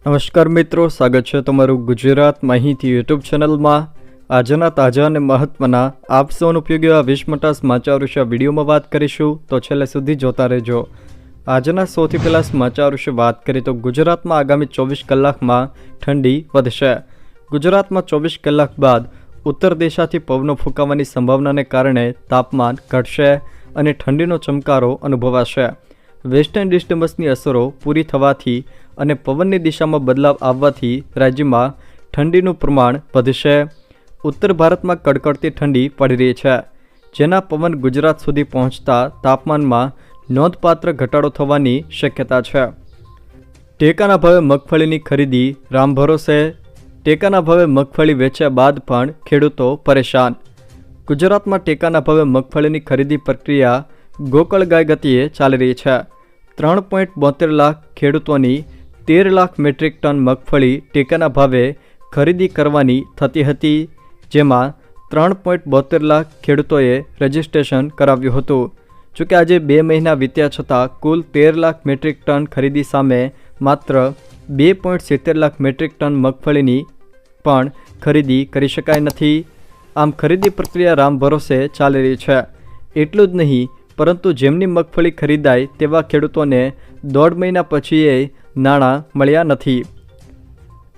નમસ્કાર મિત્રો, સ્વાગત છે તમારું ગુજરાત માહિતી યુટ્યુબ ચેનલમાં। આજના તાજા અને મહત્વના આપ સૌનો ઉપયોગી એવા 20 મોટા સમાચાર વિશે વિડીયોમાં વાત કરીશું, તો છેલ્લે સુધી જોતા રહેજો। આજના સૌથી પહેલા સમાચાર વિશે વાત કરીએ તો ગુજરાતમાં આગામી 24 કલાકમાં ઠંડી વધશે। ગુજરાતમાં 24 કલાક બાદ ઉત્તર દિશાથી પવનો ફૂંકાવાની સંભાવનાને કારણે તાપમાન ઘટશે અને ઠંડીનો ચમકારો અનુભવાશે। વેસ્ટર્ન ડિસ્ટર્બન્સની અસરો પૂરી થવાથી અને પવનની દિશામાં બદલાવ આવવાથી રાજ્યમાં ઠંડીનું પ્રમાણ વધશે। ઉત્તર ભારતમાં કડકડતી ઠંડી પડી રહી છે, જેના પવન ગુજરાત સુધી પહોંચતા તાપમાનમાં નોંધપાત્ર ઘટાડો થવાની શક્યતા છે। ટેકાના ભાવે મગફળીની ખરીદી રામ ભરોસે। ટેકાના ભાવે મગફળી વેચ્યા બાદ પણ ખેડૂતો પરેશાન। ગુજરાતમાં ટેકાના ભાવે મગફળીની ખરીદી પ્રક્રિયા ગોકળગાય ગતિએ ચાલી રહી છે। 3.72 લાખ ખેડૂતોની 13 લાખ મેટ્રિક ટન મગફળી ટેકાના ભાવે ખરીદી કરવાની થતી હતી, જેમાં 3.72 લાખ ખેડૂતોએ રજીસ્ટ્રેશન કરાવ્યું હતું। જોકે આજે 2 મહિના વીત્યા છતાં કુલ 13 લાખ મેટ્રિક ટન ખરીદી સામે માત્ર 2.70 લાખ મેટ્રિક ટન મગફળીની પણ ખરીદી કરી શકાય નથી। આમ ખરીદી પ્રક્રિયા રામ ભરોસે ચાલી રહી છે। એટલું જ નહીં, પરંતુ જેમની મગફળી ખરીદાય તેવા ખેડૂતોને 1.5 મહિના પછી નાણાં મળ્યા નથી।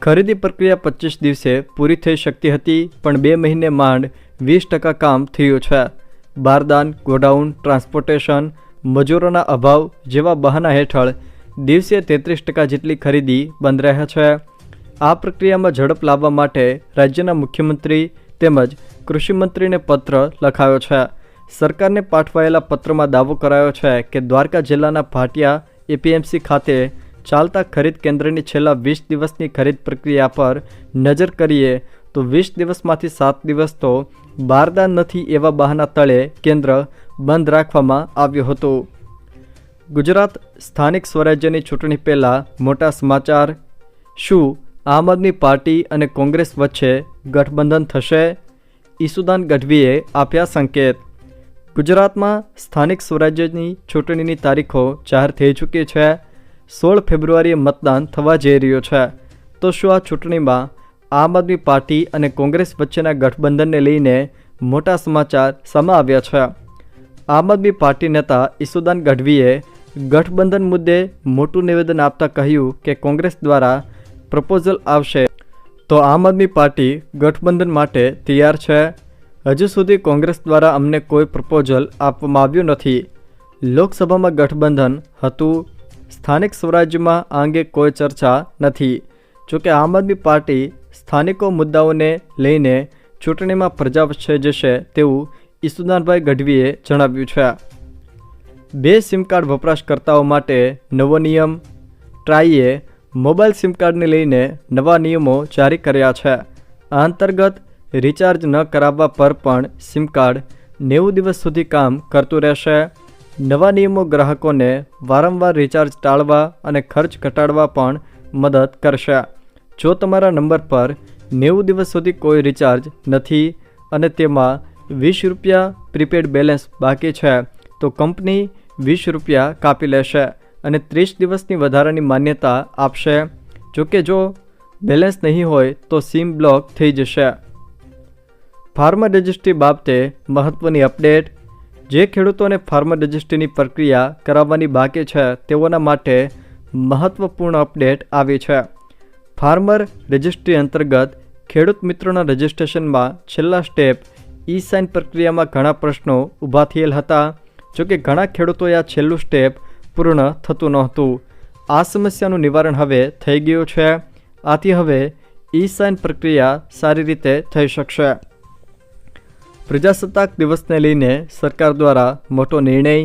ખરીદી પ્રક્રિયા 25 દિવસે પૂરી થઈ શકતી હતી, પણ 2 મહિને માંડ 20% કામ થયું છે। બારદાન, ગોડાઉન, ટ્રાન્સપોર્ટેશન, મજૂરોના અભાવ જેવા બહાના હેઠળ દિવસે 33% જેટલી ખરીદી બંધ રહે છે। આ પ્રક્રિયામાં ઝડપ લાવવા માટે રાજ્યના મુખ્યમંત્રી તેમજ કૃષિમંત્રીને પત્ર લખાયો છે। સરકારને પાઠવાયેલા પત્રમાં દાવો કરાયો છે કે દ્વારકા જિલ્લાના ભાટિયા એપીએમસી ખાતે ચાલતા ખરીદ કેન્દ્રની છેલ્લા 20 દિવસની ખરીદ પ્રક્રિયા પર નજર કરીએ તો 20 દિવસમાંથી 7 દિવસ તો બારદાન નથી એવા બહાના તળે કેન્દ્ર બંધ રાખવામાં આવ્યું હતું। ગુજરાત સ્થાનિક સ્વરાજ્યની ચૂંટણી પહેલાં મોટા સમાચાર। શું આમ આદમી પાર્ટી અને કોંગ્રેસ વચ્ચે ગઠબંધન થશે? ઈસુદાન ગઢવીએ આપ્યા સંકેત। ગુજરાતમાં સ્થાનિક સ્વરાજ્યની ચૂંટણીની તારીખો જાહેર થઈ ચૂકી છે। 16 ફેબ્રુઆરીએ મતદાન થવા જઈ રહ્યું છે। તો શું આ ચૂંટણીમાં આમ આદમી પાર્ટી અને કોંગ્રેસ વચ્ચેના ગઠબંધનને લઈને મોટા સમાચાર સામે આવ્યા છે? આમ આદમી પાર્ટી નેતા ઈસુદાન ગઢવીએ ગઠબંધન મુદ્દે મોટું નિવેદન આપતા કહ્યું કે કોંગ્રેસ દ્વારા પ્રપોઝલ આવશે તો આમ આદમી પાર્ટી ગઠબંધન માટે તૈયાર છે। હજુ સુધી કોંગ્રેસ દ્વારા અમને કોઈ પ્રપોઝલ આપવામાં આવ્યું નથી। લોકસભામાં ગઠબંધન હતું, સ્થાનિક સ્વરાજ્યમાં આ અંગે કોઈ ચર્ચા નથી। જોકે આમ આદમી પાર્ટી સ્થાનિકો મુદ્દાઓને લઈને ચૂંટણીમાં પ્રજા વચ્ચે જશે તેવું ઈસુદાનભાઈ ગઢવીએ જણાવ્યું છે। 2 સિમ કાર્ડ વપરાશકર્તાઓ માટે નવો નિયમ। ટ્રાઈએ મોબાઈલ સિમ કાર્ડને લઈને નવા નિયમો જારી કર્યા છે। આ અંતર્ગત રિચાર્જ ન કરાવવા પર પણ સિમ કાર્ડ 90 દિવસ સુધી કામ કરતું રહેશે। નવા નિયમો ગ્રાહકોને વારંવાર રિચાર્જ ટાળવા અને ખર્ચ ઘટાડવા પણ મદદ કરશે। જો તમારા નંબર પર 90 દિવસ સુધી કોઈ રિચાર્જ નથી અને તેમાં 20 રૂપિયા પ્રીપેડ બેલેન્સ બાકી છે, તો કંપની 20 રૂપિયા કાપી લેશે અને 30 દિવસની વધારાની માન્યતા આપશે। જોકે જો બેલેન્સ નહીં હોય તો સિમ બ્લોક થઈ જશે। ફાર્મર રજિસ્ટ્રી બાબતે મહત્વની અપડેટ। જે ખેડૂતોને ફાર્મર રજિસ્ટ્રીની પ્રક્રિયા કરાવવાની બાકી છે તેઓના માટે મહત્વપૂર્ણ અપડેટ આવી છે। ફાર્મર રજિસ્ટ્રી અંતર્ગત ખેડૂત મિત્રોના રજિસ્ટ્રેશનમાં છેલ્લા સ્ટેપ ઈ સાઇન પ્રક્રિયામાં ઘણા પ્રશ્નો ઊભા થયેલ હતા। જોકે ઘણા ખેડૂતોએ આ છેલ્લું સ્ટેપ પૂર્ણ થતું નહોતું। આ સમસ્યાનું નિવારણ હવે થઈ ગયું છે। આથી હવે ઈ સાઇન પ્રક્રિયા સારી રીતે થઈ શકશે। પ્રજાસત્તાક દિવસને લઈને સરકાર દ્વારા મોટો નિર્ણય।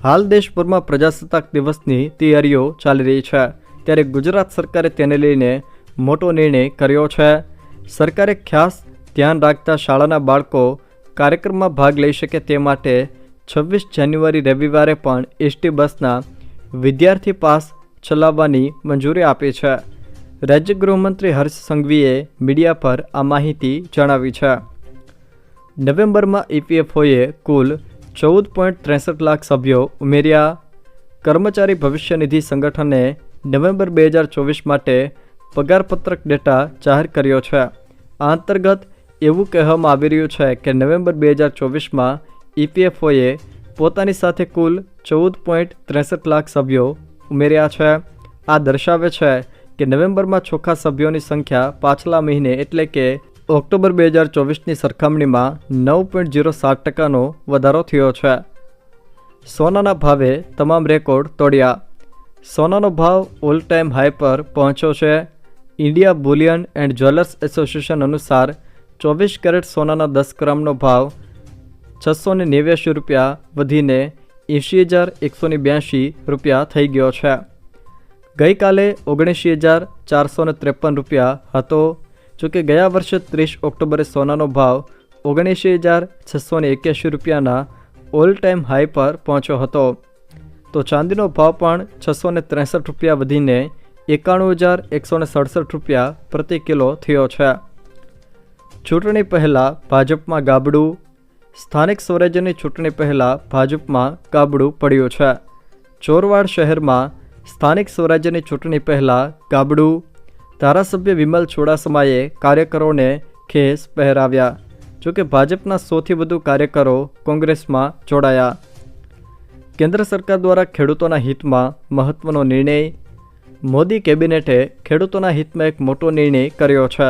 હાલ દેશભરમાં પ્રજાસત્તાક દિવસની તૈયારીઓ ચાલી રહી છે, ત્યારે ગુજરાત સરકારે તેને લઈને મોટો નિર્ણય કર્યો છે। સરકારે ખાસ ધ્યાન રાખતા શાળાના બાળકો કાર્યક્રમમાં ભાગ લઈ શકે તે માટે 26 જાન્યુઆરી રવિવારે પણ એસટી બસના વિદ્યાર્થી પાસ ચલાવવાની મંજૂરી આપી છે। રાજ્ય ગૃહમંત્રી હર્ષ સંઘવીએ મીડિયા પર આ માહિતી જણાવી છે। નવેમ્બરમાં ઈપીએફઓએ કુલ 14.63 લાખ સભ્યો ઉમેર્યા। કર્મચારી ભવિષ્ય નિધિ સંગઠને નવેમ્બર 2024 માટે પગારપત્રક ડેટા જાહેર કર્યો છે। આ અંતર્ગત એવું કહેવામાં આવી રહ્યું છે કે નવેમ્બર 2024માં EPFOએ પોતાની સાથે કુલ 14.63 લાખ સભ્યો ઉમેર્યા છે। આ દર્શાવે છે કે નવેમ્બરમાં ચોખ્ખા સભ્યોની સંખ્યા પાછલા મહિને એટલે કે ઓક્ટોબર 2024ની સરખામણીમાં 9.07%નો વધારો થયો છે। સોનાના ભાવે તમામ રેકોર્ડ તોડ્યા। સોનાનો ભાવ ઓલ ટાઈમ હાઈ પર પહોંચ્યો છે। India Boolean and jewellers association અનુસાર 24 કેરેટ સોનાના 10 ગ્રામનો ભાવ 689 રૂપિયા વધીને 80,182 રૂપિયા થઈ ગયો છે। ગઈકાલે 79,453 રૂપિયા હતો। જોકે ગયા વર્ષે 30 ઓક્ટોબરે સોનાનો ભાવ 79,681 રૂપિયાના ઓલ ટાઈમ હાઈ પર પહોંચ્યો હતો। તો ચાંદીનો ભાવ પણ 663 રૂપિયા વધીને 91,167 રૂપિયા પ્રતિ કિલો થયો છે। ચૂંટણી પહેલાં ભાજપમાં ગાબડું। સ્થાનિક સ્વરાજ્યની ચૂંટણી પહેલાં ભાજપમાં ગાબડું પડ્યું છે। ચોરવાડ શહેરમાં સ્થાનિક સ્વરાજ્યની ચૂંટણી પહેલાં ગાબડું। ધારાસભ્ય વિમલ ચુડાસમાએ કાર્યકરોને ખેસ પહેરાવ્યા। જોકે ભાજપના 100થી વધુ કાર્યકરો કોંગ્રેસમાં જોડાયા। કેન્દ્ર સરકાર દ્વારા ખેડૂતોના હિતમાં મહત્વનો નિર્ણય। મોદી કેબિનેટે ખેડૂતોના હિતમાં એક મોટો નિર્ણય કર્યો છે।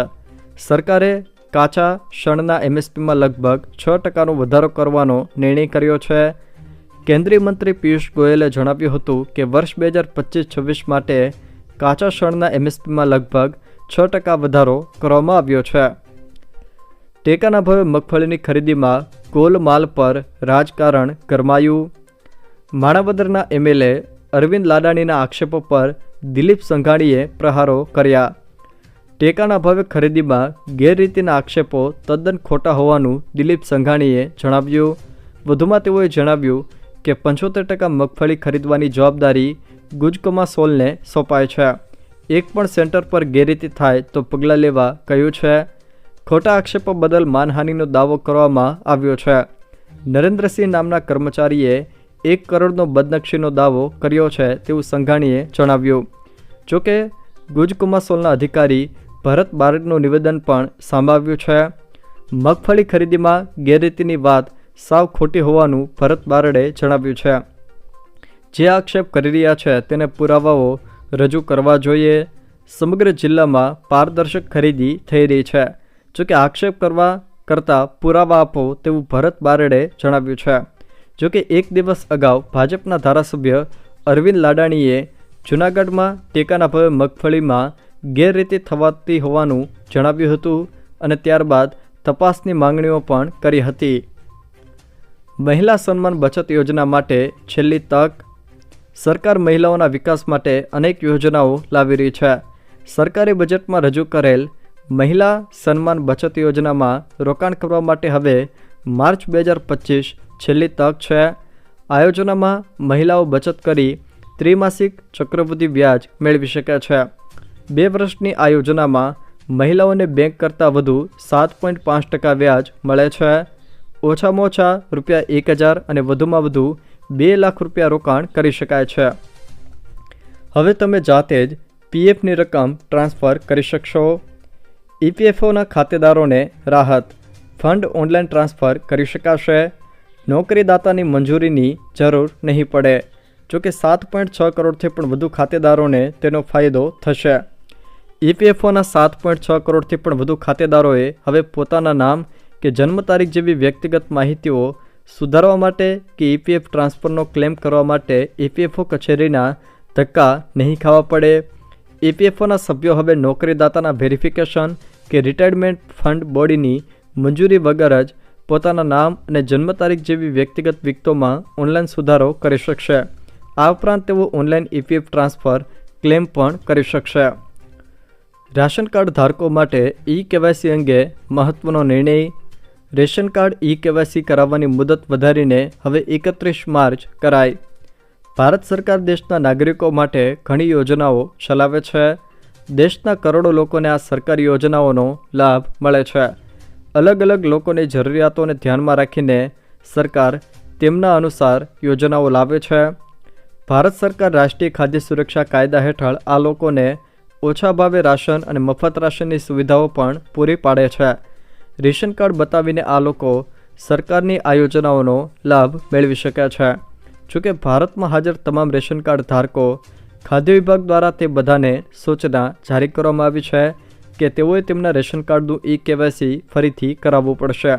સરકારે કાચા શણના MSPમાં લગભગ 6%નો વધારો કરવાનો નિર્ણય કર્યો છે। કેન્દ્રીય મંત્રી પિયુષ ગોયલે જણાવ્યું હતું કે વર્ષ 2025-26 માટે કાચા શણના MSPમાં લગભગ 6% વધારો કરવામાં આવ્યો છે। ટેકાના ભાવે મગફળીની ખરીદીમાં ગોલમાલ પર રાજકારણ ગરમાયું। માણાવદરના MLA અરવિંદ લાડાણીના આક્ષેપો પર દિલીપ સંઘાણીએ પ્રહારો કર્યા। ટેકાના ભાવે ખરીદીમાં ગેરરીતિના આક્ષેપો તદ્દન ખોટા હોવાનું દિલીપ સંઘાણીએ જણાવ્યું। વધુમાં તેઓએ જણાવ્યું કે 75% મગફળી ખરીદવાની જવાબદારી ગુજકોમા સોલને સોંપાય છે। એક પણ સેન્ટર પર ગેરરીતિ થાય તો પગલાં લેવા કહ્યું છે। ખોટા આક્ષેપો બદલ માનહાનિનો દાવો કરવામાં આવ્યો છે। નરેન્દ્રસિંહ નામના કર્મચારીએ 1 કરોડનો બદનક્ષીનો દાવો કર્યો છે તેવું સંઘાણીએ જણાવ્યું। જોકે ગુજકોમાસોલના અધિકારી ભરત બારડનું નિવેદન પણ સાંભળ્યું છે। મગફળી ખરીદીમાં ગેરરીતિની વાત સાવ ખોટી હોવાનું ભરત બારડે જણાવ્યું છે। જે આક્ષેપ કરી રહ્યા છે તેને પુરાવાઓ રજૂ કરવા જોઈએ। સમગ્ર જિલ્લામાં પારદર્શક ખરીદી થઈ રહી છે। જોકે આક્ષેપ કરવા કરતાં પુરાવા આપો તેવું ભરત બારડે જણાવ્યું છે। જોકે એક દિવસ અગાઉ ભાજપના ધારાસભ્ય અરવિંદ લાડાણીએ જૂનાગઢમાં ટેકાના ભાવે મગફળીમાં ગેરરીતિ થવાતી હોવાનું જણાવ્યું હતું અને ત્યારબાદ તપાસની માંગણીઓ પણ કરી હતી। મહિલા સન્માન બચત યોજના માટે છેલ્લી તક। સરકાર મહિલાઓના વિકાસ માટે અનેક યોજનાઓ લાવી રહી છે। સરકારી બજેટમાં રજૂ કરેલ મહિલા સન્માન બચત યોજનામાં રોકાણ કરવા માટે હવે માર્ચ 2025 છેલ્લી તક છે। આ યોજનામાં મહિલાઓ બચત કરી ત્રિમાસિક ચક્રવૃદ્ધિ વ્યાજ મેળવી શકે છે। 2 વર્ષની આ યોજનામાં મહિલાઓને બેંક કરતાં વધુ 7.5% વ્યાજ મળે છે। ઓછામાં ઓછા ₹1,000 અને વધુમાં વધુ 2 લાખ રૂપિયા રોકાણ કરી શકાય છે। હવે તમે જાતે જ PFની રકમ ટ્રાન્સફર કરી શકશો। EPFOના ખાતેદારોને રાહત। ફંડ ઓનલાઈન ટ્રાન્સફર કરી શકાશે। નોકરીદાતાની મંજૂરીની જરૂર નહીં પડે। જોકે 7.6 કરોડથી પણ વધુ ખાતેદારોને તેનો ફાયદો થશે। EPFOના 7.6 કરોડથી પણ વધુ ખાતેદારોએ હવે પોતાના નામ કે જન્મ તારીખ જેવી વ્યક્તિગત માહિતીઓ સુધારવા માટે કે EPF ટ્રાન્સફરનો ક્લેમ કરવા માટે EPFO કચેરીના ધક્કા નહીં ખાવા પડે। EPFOના સભ્યો હવે નોકરીદાતાના વેરિફિકેશન કે રિટાયરમેન્ટ ફંડ બોડીની મંજૂરી વગર જ પોતાના નામ અને જન્મ તારીખ જેવી વ્યક્તિગત વિગતોમાં ઓનલાઈન સુધારો કરી શકશે। આ ઉપરાંત તેઓ ઓનલાઈન EPF ટ્રાન્સફર ક્લેમ પણ કરી શકશે। રાશન કાર્ડ ધારકો માટે E-KYC અંગે મહત્વનો નિર્ણય। રેશન કાર્ડ E-KYC કરાવવાની મુદત વધારીને હવે 31 માર્ચ કરાઈ। ભારત સરકાર દેશના નાગરિકો માટે ઘણી યોજનાઓ ચલાવે છે। દેશના કરોડો લોકોને આ સરકારી યોજનાઓનો લાભ મળે છે। અલગ અલગ લોકોની જરૂરિયાતોને ધ્યાનમાં રાખીને સરકાર તેમના અનુસાર યોજનાઓ લાવે છે। ભારત સરકાર રાષ્ટ્રીય ખાદ્ય સુરક્ષા કાયદા હેઠળ આ લોકોને ઓછા ભાવે રાશન અને મફત રાશનની સુવિધાઓ પણ પૂરી પાડે છે। રેશન કાર્ડ બતાવીને આ લોકો સરકારની આ યોજનાઓનો લાભ મેળવી શકે છે। જોકે ભારતમાં હાજર તમામ રેશન કાર્ડ ધારકો ખાદ્ય વિભાગ દ્વારા તે બધાને સૂચના જારી કરવામાં આવી છે કે તેઓએ તેમના રેશન કાર્ડનું e-KYC ફરીથી કરાવવું પડશે।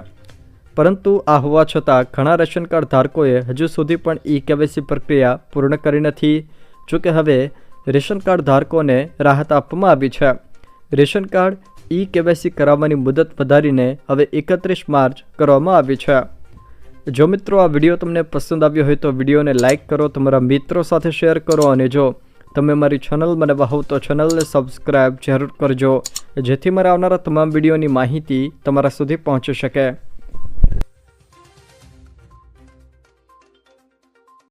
પરંતુ આ હોવા છતાં ઘણા રેશન કાર્ડ ધારકોએ હજુ સુધી પણ e-KYC પ્રક્રિયા પૂર્ણ કરી નથી। જોકે હવે રેશન કાર્ડ ધારકોને રાહત આપવામાં આવી છે। રેશન કાર્ડ e-KYC કરાવવાની મુદત વધારીને હવે 31 માર્ચ કરવામાં આવી છે। જો મિત્રો આ વિડીયો તમને પસંદ આવ્યો હોય તો વિડીયોને લાઇક કરો, તમારા મિત્રો સાથે શેર કરો અને જો તમે મારી ચેનલમાં નવા હો તો ચેનલને સબસ્ક્રાઈબ જરૂર કરજો જેથી મારા આવનારા તમામ વિડીયોની માહિતી તમારા સુધી પહોંચી શકે।